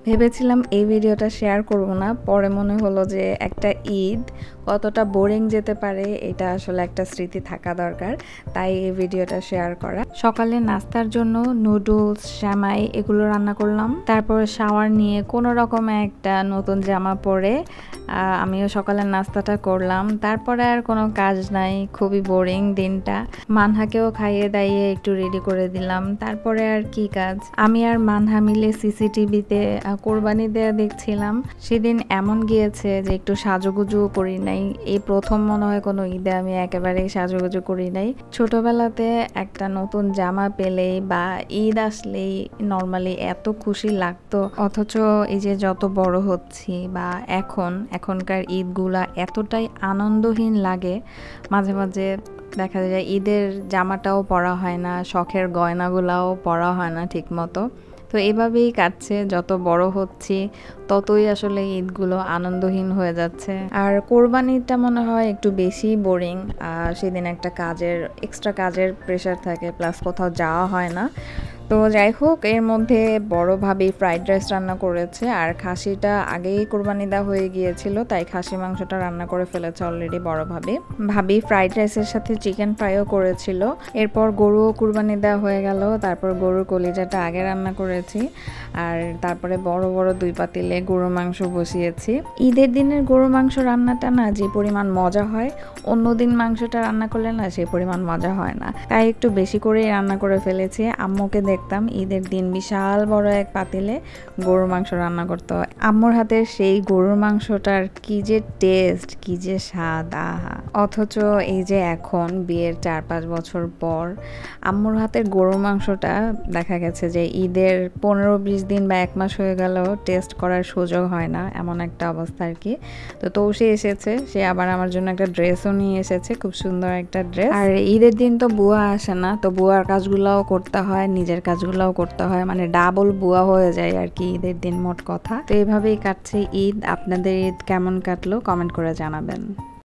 ভেবেছিলাম এই ভিডিওটা শেয়ার করব না, পরে মনে হলো যে একটা ঈদ কতটা বোরিং যেতে পারে এটা আসলে একটা স্মৃতি থাকা দরকার, তাই এই ভিডিওটা শেয়ার করা। সকালে নাস্তার জন্য নুডলস, সেমাই এগুলো রান্না করলাম। তারপর শাওয়ার নিয়ে কোনো রকমে একটা নতুন জামা পরে আমিও সকালের নাস্তাটা করলাম। তারপরে আর কোনো কাজ নাই, খুবই বোরিং দিনটা। মানহাকেও খাইয়ে দাইয়ে একটু রেডি করে দিলাম। তারপরে আর কি কাজ, আমি আর মানহা মিলে সিসিটিভিতে কোরবানি দেয়া দেখছিলাম। সেদিন এমন গিয়েছে যে একটু সাজুগুজুও করি নাই। এই প্রথম মনে হয় কোনো ঈদে আমি একেবারেই সাজুগুজু করি নাই। ছোটবেলাতে একটা নতুন জামা পেলেই বা ঈদ আসলেই নর্মালি এত খুশি লাগতো, অথচ এই যে যত বড় হচ্ছি বা এখনকার ঈদগুলা এতটাই আনন্দহীন লাগে। মাঝে মাঝে দেখা যায় ঈদের জামাটাও পরা হয় না, শখের গয়নাগুলাও পরা হয় না ঠিক মতো। তো এভাবেই কাটছে, যত বড় হচ্ছি ততই আসলে ঈদগুলো আনন্দহীন হয়ে যাচ্ছে। আর কোরবানিটা মনে হয় একটু বেশি বোরিং। সেদিন একটা এক্সট্রা কাজের প্রেশার থাকে, প্লাস কোথাও যাওয়া হয় না। তো যাই হোক, এর মধ্যে বড়ভাবেই ফ্রাইড রাইস রান্না করেছে, আর খাসিটা আগেই কোরবানি দেওয়া হয়ে গিয়েছিল, তাই খাসি মাংসটা রান্না করে ফেলেছে অলরেডি বড়ভাবে। ভাবি ফ্রাইড রাইসের সাথে চিকেন ফ্রাইও করেছিল। এরপর গরুও কোরবানি দেওয়া হয়ে গেল। তারপর গরুর কলিজাটা আগে রান্না করেছি, আর তারপরে বড় বড় 2 পাতিলে গরু মাংস বসিয়েছি। ঈদের দিনের গরু মাংস রান্নাটা না যে পরিমাণ মজা হয়, অন্য দিন মাংসটা রান্না করলে না সেই পরিমাণ মজা হয় না, তাই একটু বেশি করেই রান্না করে ফেলেছি। আম্মুকে দেখতাম ঈদের দিন বিশাল বড় এক পাতিলে গরুর মাংস রান্না করতো। আম্মুর হাতের সেই গরুর মাংসটার কি যে টেস্ট, কি যে স্বাদ, আহা! অথচ এই যে এখন বিয়ের 4-5 বছর পর আম্মুর হাতের গরুর মাংসটা দেখা গেছে যে ঈদের 15-20 দিন বা 1 মাস হয়ে গেল টেস্ট করার সুযোগ হয় না, এমন একটা অবস্থা আর কি। তো তৌসি এসেছে, সে আবার আমার জন্য একটা ড্রেসও নিয়ে এসেছে, খুব সুন্দর একটা ড্রেস। আর ঈদের দিন তো বুয়া আসে না, তো বুয়ার কাজগুলোও করতে হয়, নিজের কাজগুলোও করতে হয়, মানে ডাবল বুয়া হয়ে যায় আর কি ঈদের দিন, মোট কথা। তো এইভাবেই কাটছে ঈদ। আপনাদের ঈদ কেমন কাটলো কমেন্ট করে জানাবেন।